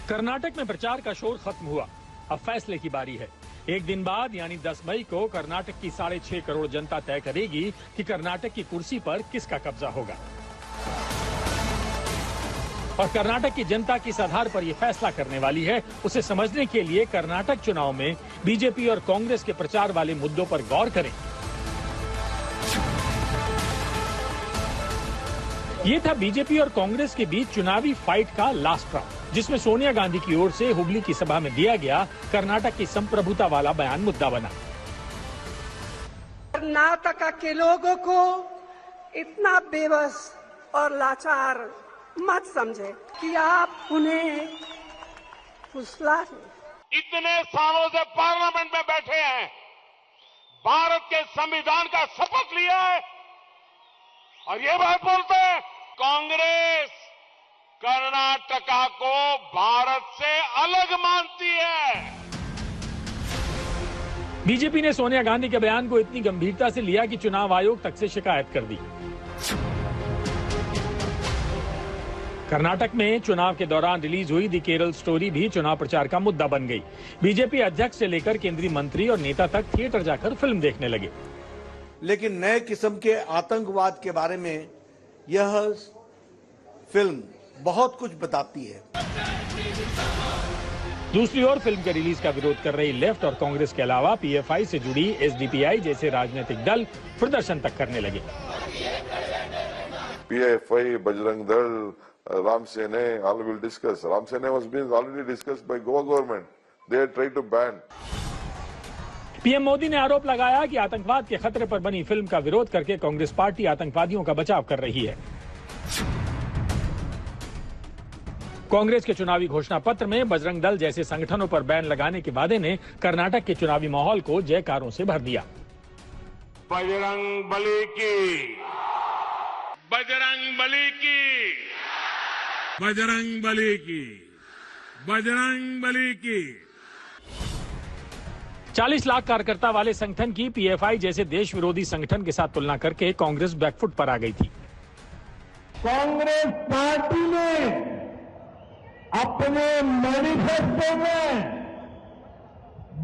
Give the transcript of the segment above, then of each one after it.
कर्नाटक में प्रचार का शोर खत्म हुआ, अब फैसले की बारी है। एक दिन बाद यानी 10 मई को कर्नाटक की 6.5 करोड़ जनता तय करेगी कि कर्नाटक की कुर्सी पर किसका कब्जा होगा। और कर्नाटक की जनता किस आधार पर यह फैसला करने वाली है, उसे समझने के लिए कर्नाटक चुनाव में बीजेपी और कांग्रेस के प्रचार वाले मुद्दों पर गौर करें। ये था बीजेपी और कांग्रेस के बीच चुनावी फाइट का लास्ट राउंड, जिसमें सोनिया गांधी की ओर से हुबली की सभा में दिया गया कर्नाटक की संप्रभुता वाला बयान मुद्दा बना। कर्नाटक के लोगों को इतना बेबस और लाचार मत समझे कि आप उन्हें फुसला दें। इतने सालों से पार्लियामेंट में बैठे हैं, भारत के संविधान का शपथ लिया है और ये बात बोलते हैं कांग्रेस कर्नाटका को भारत से अलग मानती है। बीजेपी ने सोनिया गांधी के बयान को इतनी गंभीरता से लिया कि चुनाव आयोग तक से शिकायत कर दी। कर्नाटक में चुनाव के दौरान रिलीज हुई द केरल स्टोरी भी चुनाव प्रचार का मुद्दा बन गई। बीजेपी अध्यक्ष से लेकर केंद्रीय मंत्री और नेता तक थिएटर जाकर फिल्म देखने लगे। लेकिन नए किस्म के आतंकवाद के बारे में यह फिल्म बहुत कुछ बताती है। दूसरी ओर फिल्म के रिलीज का विरोध कर रही लेफ्ट और कांग्रेस के अलावा पीएफआई से जुड़ी एसडीपीआई जैसे राजनीतिक दल प्रदर्शन तक करने लगे। PFI, Bajrang Dal, Ram Sene, all will discuss. Ram Sene was being already discussed by Goa government. They tried to ban. PM Modi ने आरोप लगाया कि आतंकवाद के खतरे पर बनी फिल्म का विरोध करके कांग्रेस पार्टी आतंकवादियों का बचाव कर रही है। कांग्रेस के चुनावी घोषणा पत्र में बजरंग दल जैसे संगठनों पर बैन लगाने के वादे ने कर्नाटक के चुनावी माहौल को जयकारों से भर दिया। बजरंग बली की, बजरंग बली की, बजरंग बली की, बजरंग बली की। 40 लाख कार्यकर्ता वाले संगठन की पीएफआई जैसे देश विरोधी संगठन के साथ तुलना करके कांग्रेस बैकफुट पर आ गई थी। कांग्रेस पार्टी ने अपने मैनिफेस्टो में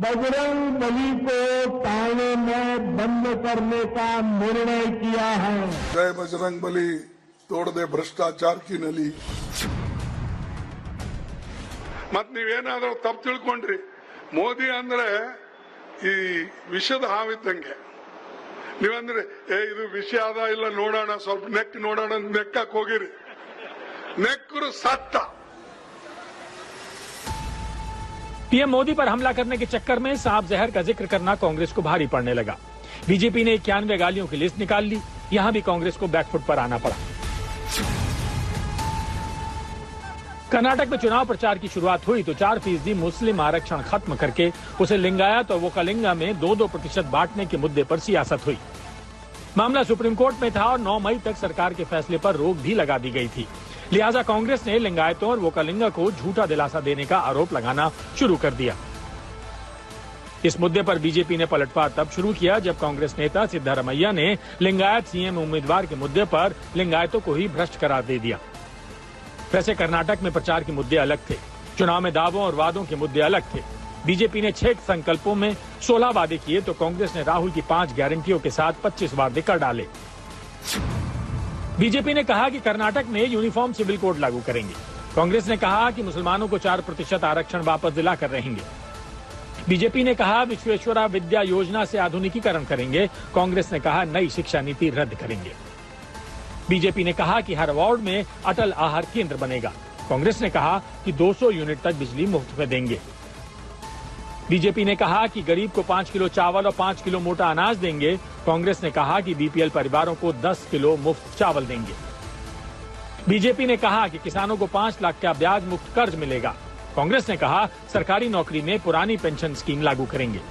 बजरंग बली को थाने में बंद करने का निर्णय किया है। जय बजरंग बली, तोड़ दे भ्रष्टाचार की नली। मत ನೀವೇನಾದರೂ ತಪ್ಪು ತಿಳ್ಕೊಂಡ್ರಿ, ಮೋದಿ ಅಂದ್ರೆ ಈ ವಿಷದ ಹಾವಿದ್ದಂಗೆ. ನೀವಂದ್ರೆ ಇದು ವಿಷ ಆದ ಇಲ್ಲ ನೋಡೋಣ, ಸ್ವಲ್ಪ ನೆಕ್ ನೋಡೋಣ ನೆಕ್ಕಕ್ಕೆ ಹೋಗಿರಿ, ನೆಕ್ಕರು ಸತ್ತ। पीएम मोदी पर हमला करने के चक्कर में सांप जहर का जिक्र करना कांग्रेस को भारी पड़ने लगा। बीजेपी ने 91 गालियों की लिस्ट निकाल ली। यहां भी कांग्रेस को बैकफुट पर आना पड़ा। कर्नाटक में चुनाव प्रचार की शुरुआत हुई तो 4% मुस्लिम आरक्षण खत्म करके उसे लिंगायत और वोकालिंगा में 2-2% बांटने के मुद्दे पर सियासत हुई। मामला सुप्रीम कोर्ट में था और 9 मई तक सरकार के फैसले पर रोक भी लगा दी गई थी। लिहाजा कांग्रेस ने लिंगायतों और वोकालिंगा को झूठा दिलासा देने का आरोप लगाना शुरू कर दिया। इस मुद्दे पर बीजेपी ने पलटवार तब शुरू किया जब कांग्रेस नेता सिद्धारमैया ने लिंगायत सीएम उम्मीदवार के मुद्दे पर लिंगायतों को ही भ्रष्ट करार दे दिया। वैसे कर्नाटक में प्रचार के मुद्दे अलग थे, चुनाव में दावों और वादों के मुद्दे अलग थे। बीजेपी ने 6 संकल्पों में 16 वादे किए तो कांग्रेस ने राहुल की 5 गारंटियों के साथ 25 वादे कर डाले। बीजेपी ने कहा कि कर्नाटक में यूनिफॉर्म सिविल कोड लागू करेंगे। कांग्रेस ने कहा कि मुसलमानों को 4% आरक्षण वापस दिलाकर रहेंगे। बीजेपी ने कहा विश्वेश्वरा विद्या योजना से आधुनिकीकरण करेंगे। कांग्रेस ने कहा नई शिक्षा नीति रद्द करेंगे। बीजेपी ने कहा कि हर वार्ड में अटल आहार केंद्र बनेगा। कांग्रेस ने कहा कि 200 यूनिट तक बिजली मुफ्त में देंगे। बीजेपी ने कहा कि गरीब को 5 किलो चावल और 5 किलो मोटा अनाज देंगे। कांग्रेस ने कहा कि बीपीएल परिवारों को 10 किलो मुफ्त चावल देंगे। बीजेपी ने कहा कि किसानों को 5 लाख का ब्याज मुक्त कर्ज मिलेगा। कांग्रेस ने कहा सरकारी नौकरी में पुरानी पेंशन स्कीम लागू करेंगे।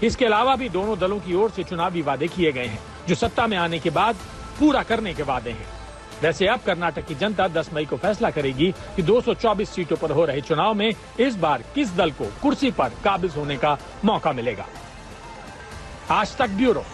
इसके अलावा भी दोनों दलों की ओर से चुनावी वादे किए गए हैं जो सत्ता में आने के बाद पूरा करने के वादे हैं। वैसे अब कर्नाटक की जनता 10 मई को फैसला करेगी कि 224 सीटों पर हो रहे चुनाव में इस बार किस दल को कुर्सी पर काबिज होने का मौका मिलेगा। आज तक ब्यूरो।